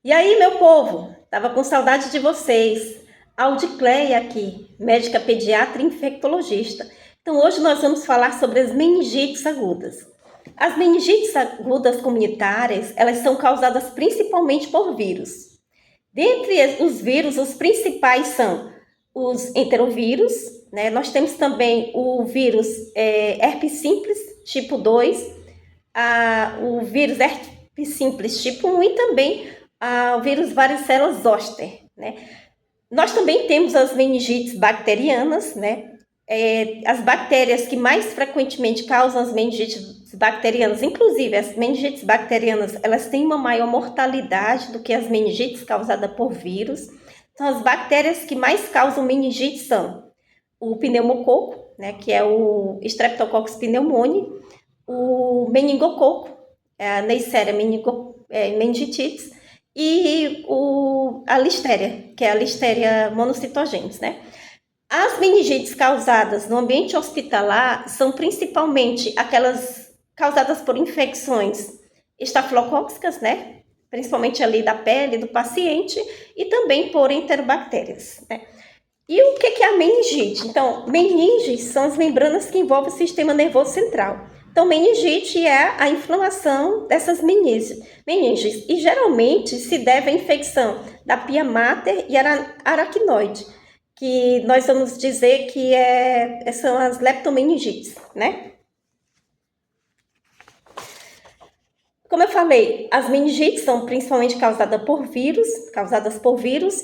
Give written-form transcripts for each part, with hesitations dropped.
E aí, meu povo, tava com saudade de vocês. Audicleia aqui, médica pediatra e infectologista. Então, hoje nós vamos falar sobre as meningites agudas. As meningites agudas comunitárias, elas são causadas principalmente por vírus. Dentre os vírus, os principais são os enterovírus, né? Nós temos também o vírus herpes simples, tipo 2, o vírus herpes simples tipo 1 e também o vírus varicela zoster, né? Nós também temos as meningites bacterianas, né? As bactérias que mais frequentemente causam as meningites bacterianas, inclusive as meningites bacterianas, elas têm uma maior mortalidade do que as meningites causadas por vírus. Então, as bactérias que mais causam meningite são o pneumococo, né, que é o Streptococcus pneumoniae, o meningococo, a Neisseria meningitidis, e a listéria, que é a Listeria monocytogenes, né? As meningites causadas no ambiente hospitalar são principalmente aquelas causadas por infecções estafilocóccicas, né? Principalmente ali da pele do paciente e também por enterobactérias, né? E o que é a meningite? Então, meninges são as membranas que envolvem o sistema nervoso central. Então, meningite é a inflamação dessas meninges. E geralmente se deve à infecção da pia mater e aracnoide, que nós vamos dizer que são as leptomeningites, né? Como eu falei, as meningites são principalmente causadas por vírus,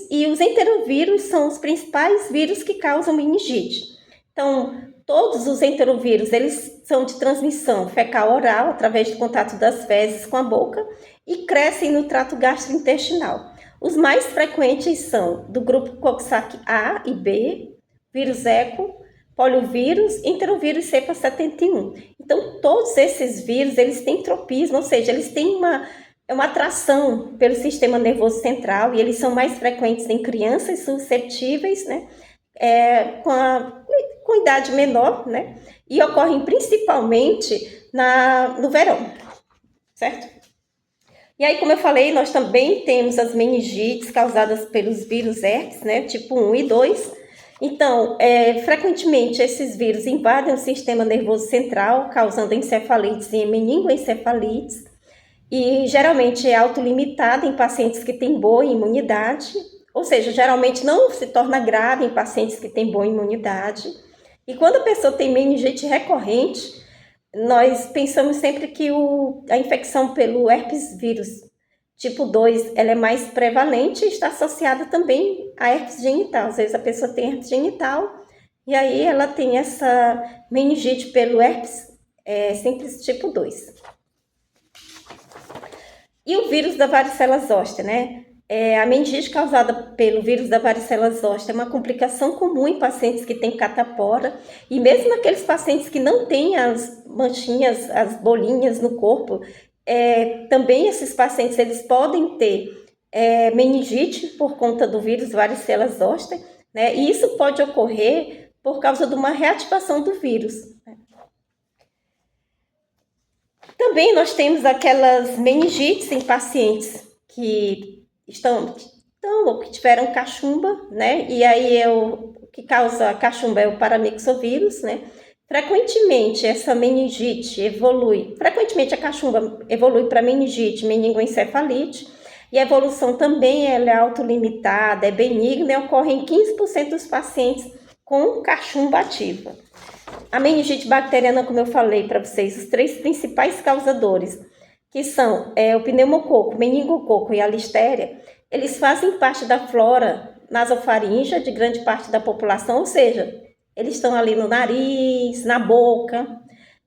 e os enterovírus são os principais vírus que causam meningite. Então, todos os enterovírus, eles são de transmissão fecal-oral, através do contato das fezes com a boca, e crescem no trato gastrointestinal. Os mais frequentes são do grupo Coxsackie A e B, vírus Eco, poliovírus, enterovírus cepa 71. Então, todos esses vírus, eles têm tropismo, ou seja, eles têm uma atração pelo sistema nervoso central e eles são mais frequentes em crianças susceptíveis, né, com idade menor, né, e ocorrem principalmente no verão, certo? E aí, como eu falei, nós também temos as meningites causadas pelos vírus herpes, né, tipo 1 e 2. Então, frequentemente esses vírus invadem o sistema nervoso central, causando encefalites e meningoencefalites, e geralmente é autolimitada em pacientes que têm boa imunidade, ou seja, geralmente não se torna grave em pacientes que têm boa imunidade. E quando a pessoa tem meningite recorrente, nós pensamos sempre que a infecção pelo herpes vírus tipo 2, ela é mais prevalente e está associada também a herpes genital. Às vezes a pessoa tem herpes genital e aí ela tem essa meningite pelo herpes simples tipo 2. E o vírus da varicela zoster, né? A meningite causada pelo vírus da varicela zoster é uma complicação comum em pacientes que têm catapora, e mesmo naqueles pacientes que não têm as manchinhas, as bolinhas no corpo, também esses pacientes eles podem ter meningite por conta do vírus varicela zoster, né? E isso pode ocorrer por causa de uma reativação do vírus. Também nós temos aquelas meningites em pacientes que estão ou que tiveram cachumba, né? E aí o que causa a cachumba é o paramyxovírus, né? Frequentemente essa meningite frequentemente a cachumba evolui para meningite, meningoencefalite, e a evolução também ela é autolimitada, é benigna e ocorre em 15% dos pacientes com cachumba ativa. A meningite bacteriana, como eu falei para vocês, os 3 principais causadores, que são o pneumococo, o meningococo e a listéria, eles fazem parte da flora nasofaríngea de grande parte da população, ou seja, eles estão ali no nariz, na boca,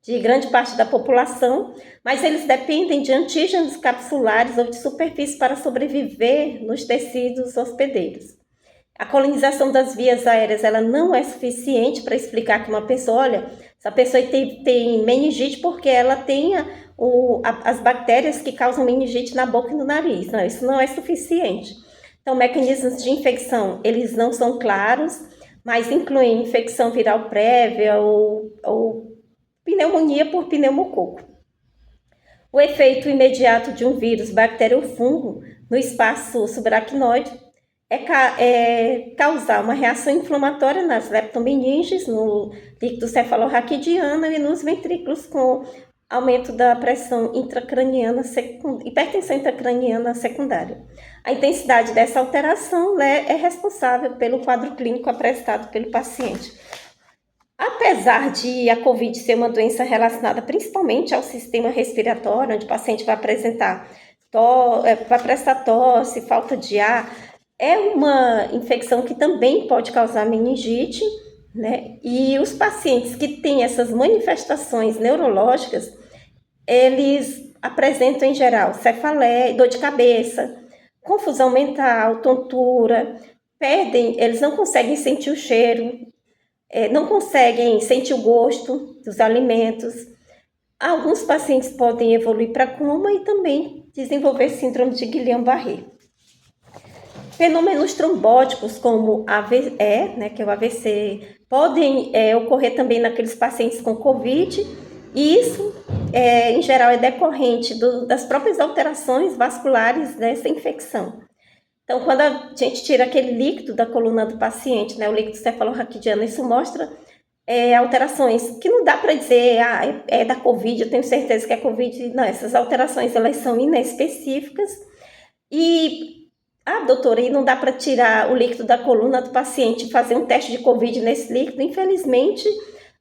de grande parte da população, mas eles dependem de antígenos capsulares ou de superfície para sobreviver nos tecidos hospedeiros. A colonização das vias aéreas ela não é suficiente para explicar que uma pessoa, olha, essa pessoa tem meningite porque ela tem as bactérias que causam meningite na boca e no nariz. Não, isso não é suficiente. Então, mecanismos de infecção, eles não são claros, mas incluem infecção viral prévia ou pneumonia por pneumococo. O efeito imediato de um vírus, bactéria ou fungo no espaço subaracnoide é causar uma reação inflamatória nas leptomeninges, no líquido cefalorraquidiano e nos ventrículos, com aumento da pressão intracraniana, hipertensão intracraniana secundária. A intensidade dessa alteração, né, é responsável pelo quadro clínico apresentado pelo paciente. Apesar de a COVID ser uma doença relacionada principalmente ao sistema respiratório, onde o paciente vai apresentar tosse, falta de ar, é uma infecção que também pode causar meningite, né? E os pacientes que têm essas manifestações neurológicas, eles apresentam em geral cefaleia, dor de cabeça, confusão mental, tontura, eles não conseguem sentir o cheiro, não conseguem sentir o gosto dos alimentos. Alguns pacientes podem evoluir para coma e também desenvolver síndrome de Guillain-Barré. Fenômenos trombóticos como AVE, que é o AVC, podem ocorrer também naqueles pacientes com COVID, e isso, em geral, é decorrente das próprias alterações vasculares dessa infecção. Então, quando a gente tira aquele líquido da coluna do paciente, né, o líquido cefalorraquidiano, isso mostra alterações que não dá para dizer, é da COVID, eu tenho certeza que é COVID. Não, essas alterações, elas são inespecíficas. E, doutora, e não dá para tirar o líquido da coluna do paciente e fazer um teste de COVID nesse líquido? Infelizmente,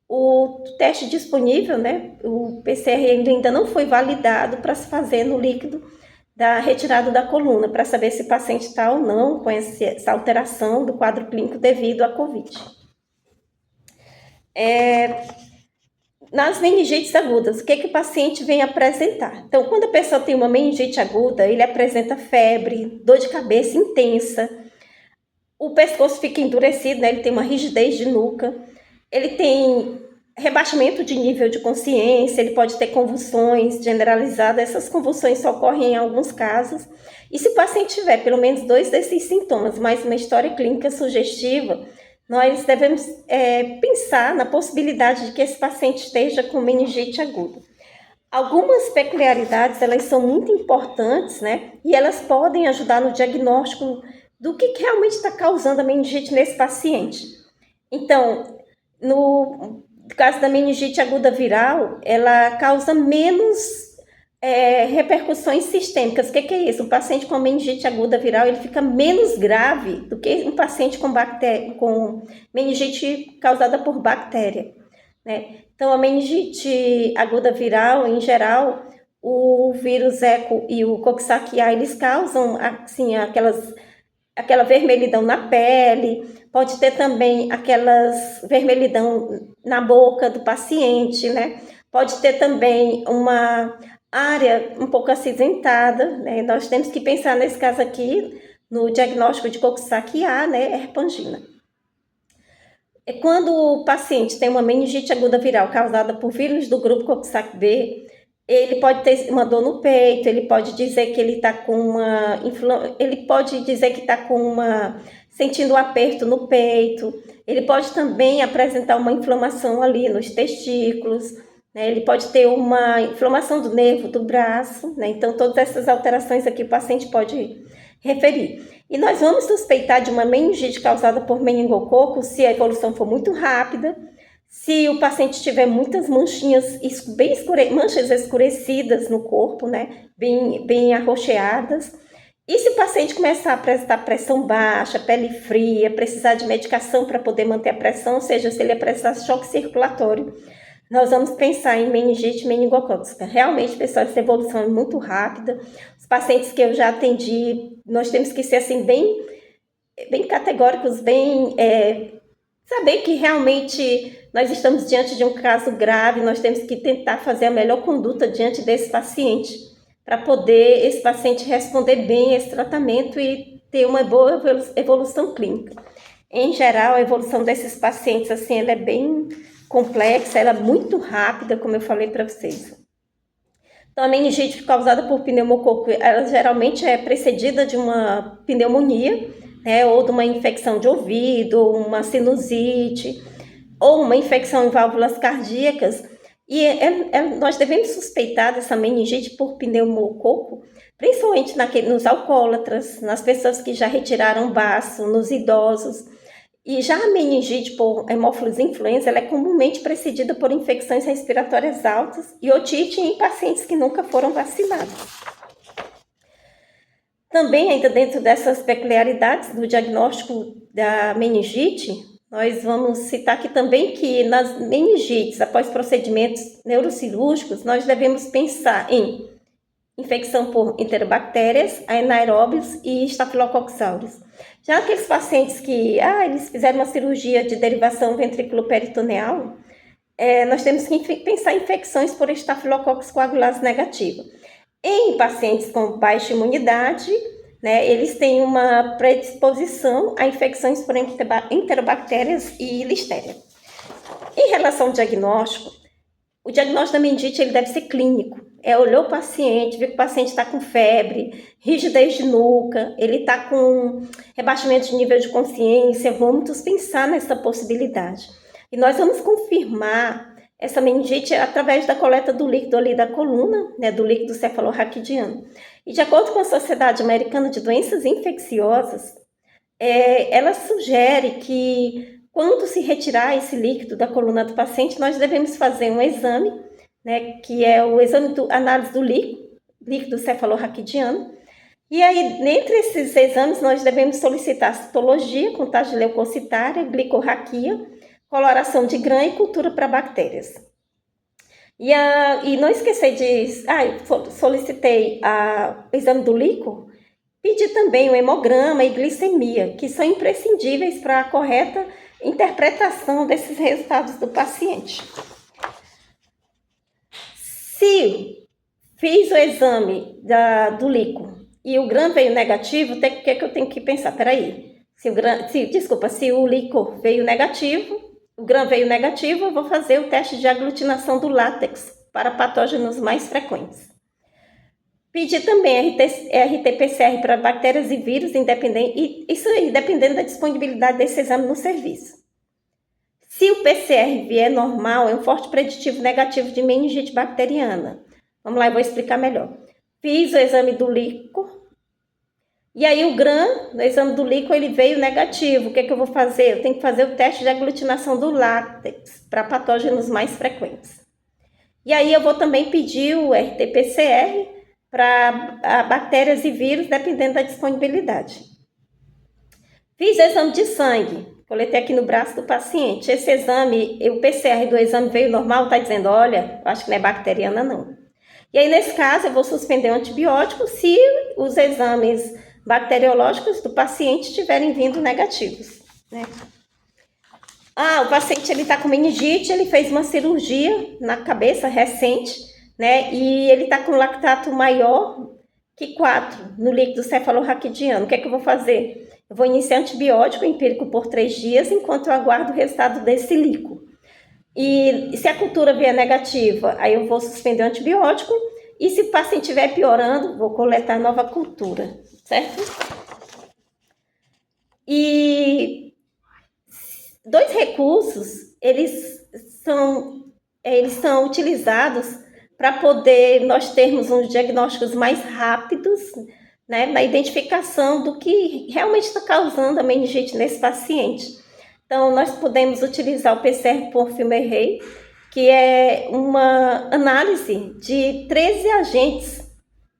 o teste disponível, né, o PCR ainda não foi validado para se fazer no líquido da retirada da coluna, para saber se o paciente está ou não com essa alteração do quadro clínico devido à COVID. Nas meningites agudas, o que o paciente vem apresentar? Então, quando a pessoa tem uma meningite aguda, ele apresenta febre, dor de cabeça intensa, o pescoço fica endurecido, né? Ele tem uma rigidez de nuca, ele tem rebaixamento de nível de consciência, ele pode ter convulsões generalizadas. Essas convulsões só ocorrem em alguns casos. E se o paciente tiver pelo menos 2 desses sintomas, mais uma história clínica sugestiva, nós devemos pensar na possibilidade de que esse paciente esteja com meningite aguda. Algumas peculiaridades, elas são muito importantes, né? E elas podem ajudar no diagnóstico do que realmente está causando a meningite nesse paciente. Então, no caso da meningite aguda viral, ela causa menos repercussões sistêmicas. O que é isso? Um paciente com meningite aguda viral, ele fica menos grave do que um paciente com meningite causada por bactéria, né? Então, a meningite aguda viral, em geral, o vírus ECO e o Coxsackie, eles causam assim, aquela vermelhidão na pele, pode ter também aquelas vermelhidão na boca do paciente, né? Pode ter também uma área um pouco acinzentada, né? Nós temos que pensar nesse caso aqui, no diagnóstico de Coxsackie, né? Herpangina. Quando o paciente tem uma meningite aguda viral causada por vírus do grupo Coxsackie-B, ele pode ter uma dor no peito, ele pode dizer que ele está sentindo um aperto no peito, ele pode também apresentar uma inflamação ali nos testículos, né? Ele pode ter uma inflamação do nervo do braço, né? Então, todas essas alterações aqui o paciente pode referir. E nós vamos suspeitar de uma meningite causada por meningococo se a evolução for muito rápida, se o paciente tiver muitas manchinhas manchas escurecidas no corpo, né, bem arroxeadas, e se o paciente começar a apresentar pressão baixa, pele fria, precisar de medicação para poder manter a pressão, ou seja, se ele apresentar choque circulatório, nós vamos pensar em meningite meningocócica. Realmente, pessoal, essa evolução é muito rápida. Os pacientes que eu já atendi, nós temos que ser assim bem categóricos, saber que realmente nós estamos diante de um caso grave, nós temos que tentar fazer a melhor conduta diante desse paciente, para poder esse paciente responder bem a esse tratamento e ter uma boa evolução clínica. Em geral, a evolução desses pacientes, assim, ela é bem complexa, ela é muito rápida, como eu falei para vocês. Então, a meningite causada por pneumococo, ela geralmente é precedida de uma pneumonia, né, ou de uma infecção de ouvido, uma sinusite, ou uma infecção em válvulas cardíacas. E nós devemos suspeitar dessa meningite por pneumococo, principalmente nos alcoólatras, nas pessoas que já retiraram o baço, nos idosos. E já a meningite por Haemophilus influenza, ela é comumente precedida por infecções respiratórias altas e otite em pacientes que nunca foram vacinados. Também, ainda dentro dessas peculiaridades do diagnóstico da meningite, nós vamos citar aqui também que nas meningites, após procedimentos neurocirúrgicos, nós devemos pensar em infecção por enterobactérias, anaeróbios e Staphylococcus aureus. Já aqueles pacientes que eles fizeram uma cirurgia de derivação ventriculoperitoneal, nós temos que pensar em infecções por Staphylococcus coagulase negativa. Em pacientes com baixa imunidade, eles têm uma predisposição a infecções por enterobactérias e listéria. Em relação ao diagnóstico, o diagnóstico da meningite ele deve ser clínico. Olhou o paciente, viu que o paciente está com febre, rigidez de nuca, ele está com rebaixamento de nível de consciência, vamos pensar nessa possibilidade. E nós vamos confirmar essa meningite através da coleta do líquido ali da coluna, do líquido cefalorraquidiano. E de acordo com a Sociedade Americana de Doenças Infecciosas, ela sugere que quando se retirar esse líquido da coluna do paciente, nós devemos fazer um exame, que é o exame de análise do líquido cefalorraquidiano. E aí, dentre esses exames, nós devemos solicitar citologia, contagem leucocitária, glicorraquia, coloração de GRAM e cultura para bactérias. E não esquecer solicitei o exame do líquor, pedi também o hemograma e glicemia, que são imprescindíveis para a correta interpretação desses resultados do paciente. Se fiz o exame do líquor e o GRAM veio negativo, o que eu tenho que pensar? Se o líquor veio negativo, o GRAM veio negativo, eu vou fazer o teste de aglutinação do látex para patógenos mais frequentes. Pedi também RT-PCR para bactérias e vírus, isso aí, dependendo da disponibilidade desse exame no serviço. Se o PCR vier normal, é um forte preditivo negativo de meningite bacteriana. Vamos lá, eu vou explicar melhor. Fiz o exame do líquor, e aí o GRAM, no exame do líquor, ele veio negativo. O que eu vou fazer? Eu tenho que fazer o teste de aglutinação do látex para patógenos mais frequentes. E aí eu vou também pedir o RT-PCR para bactérias e vírus, dependendo da disponibilidade. Fiz o exame de sangue, coletei aqui no braço do paciente. Esse exame, o PCR do exame veio normal, está dizendo, olha, acho que não é bacteriana não. E aí, nesse caso, eu vou suspender o antibiótico se os exames bacteriológicos do paciente estiverem vindo negativos. O paciente está com meningite, ele fez uma cirurgia na cabeça recente, e ele está com lactato maior que 4 no líquido cefalorraquidiano. O que eu vou fazer? Eu vou iniciar antibiótico empírico por 3 dias, enquanto eu aguardo o resultado desse líquido. E se a cultura vier negativa, aí eu vou suspender o antibiótico. E se o paciente estiver piorando, vou coletar nova cultura, certo? E 2 recursos, eles são utilizados para poder nós termos uns diagnósticos mais rápidos, na identificação do que realmente está causando a meningite nesse paciente. Então, nós podemos utilizar o PCR por FilmArray, que é uma análise de 13 agentes,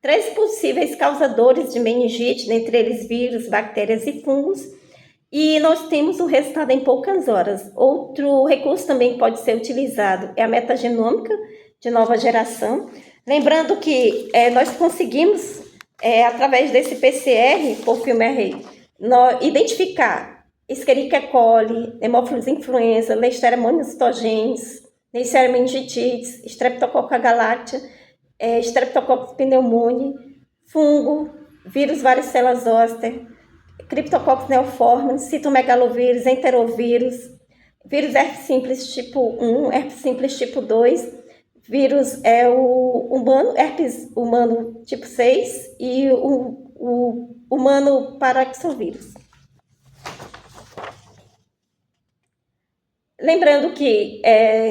13 possíveis causadores de meningite, dentre eles vírus, bactérias e fungos, e nós temos o resultado em poucas horas. Outro recurso também que pode ser utilizado é a metagenômica de nova geração. Lembrando que nós conseguimos, através desse PCR por FilmArray, identificar Escherichia coli, Haemophilus influenza, Listeria monocytogenes, Neisseria meningitis, Streptococcus galactia, Streptococcus pneumoniae, fungo, vírus varicela zoster, Cryptococcus neoformans, citomegalovírus, enterovírus, vírus herpes simples tipo 1, herpes simples tipo 2, vírus herpes humano tipo 6 e o humano paraxovírus. Lembrando que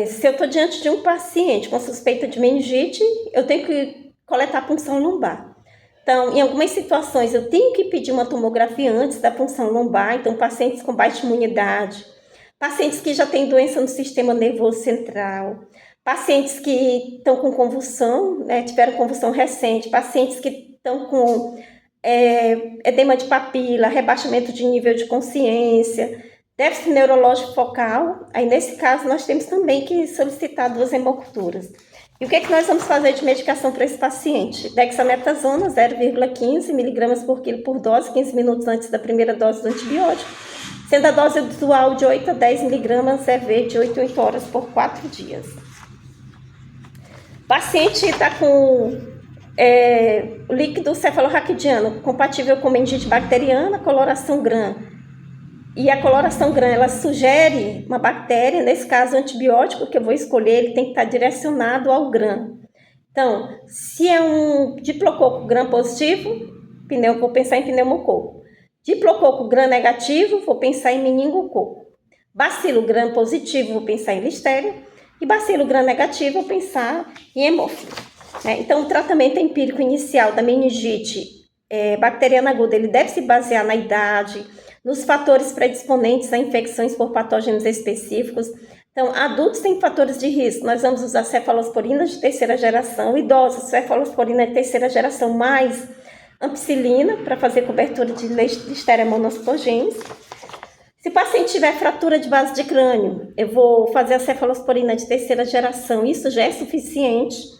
se eu estou diante de um paciente com suspeita de meningite, eu tenho que coletar a punção lombar. Então, em algumas situações, eu tenho que pedir uma tomografia antes da punção lombar. Então, pacientes com baixa imunidade, pacientes que já têm doença no sistema nervoso central, pacientes que estão com convulsão, né, tiveram convulsão recente, pacientes que estão com edema de papila, rebaixamento de nível de consciência, déficit neurológico focal. Aí, nesse caso, nós temos também que solicitar 2 hemoculturas. E o que é que nós vamos fazer de medicação para esse paciente? Dexametasona, 0,15 mg por quilo por dose, 15 minutos antes da primeira dose do antibiótico, sendo a dose usual de 8 a 10 mg EV de 8 a 8 horas por 4 dias. O paciente está com o líquido cefalorraquidiano compatível com meningite bacteriana, coloração GRAM. E a coloração GRAM, ela sugere uma bactéria, nesse caso o antibiótico que eu vou escolher, ele tem que estar direcionado ao GRAM. Então, se é um diplococo GRAM positivo, vou pensar em pneumococo. Diplococo GRAM negativo, vou pensar em meningococo. Bacilo GRAM positivo, vou pensar em listéria. E bacilo GRAM negativo, vou pensar em hemófilo. Então, o tratamento empírico inicial da meningite bacteriana aguda, ele deve se basear na idade, nos fatores predisponentes a infecções por patógenos específicos. Então, adultos têm fatores de risco, nós vamos usar cefalosporinas de terceira geração, idosos, cefalosporina de terceira geração mais ampicilina para fazer cobertura de Listeria monocytogenes. Se o paciente tiver fratura de base de crânio, eu vou fazer a cefalosporina de terceira geração, isso já é suficiente.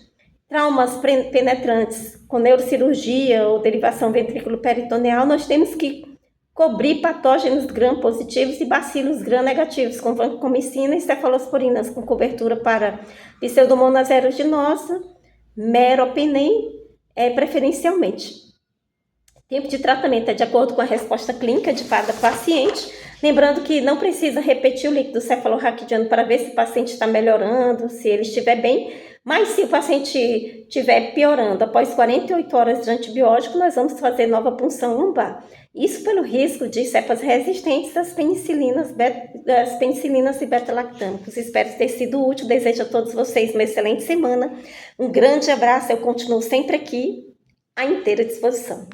Traumas penetrantes com neurocirurgia ou derivação ventrículo-peritoneal, nós temos que cobrir patógenos GRAM positivos e bacilos GRAM negativos, com vancomicina e cefalosporinas, com cobertura para pseudomonas aeruginosa, meropenem, preferencialmente. Tempo de tratamento é de acordo com a resposta clínica de cada paciente. Lembrando que não precisa repetir o líquido cefalorraquidiano para ver se o paciente está melhorando, se ele estiver bem. Mas se o paciente estiver piorando após 48 horas de antibiótico, nós vamos fazer nova punção lombar. Isso pelo risco de cepas resistentes às penicilinas e beta-lactâmicos. Espero ter sido útil. Desejo a todos vocês uma excelente semana. Um grande abraço. Eu continuo sempre aqui à inteira disposição.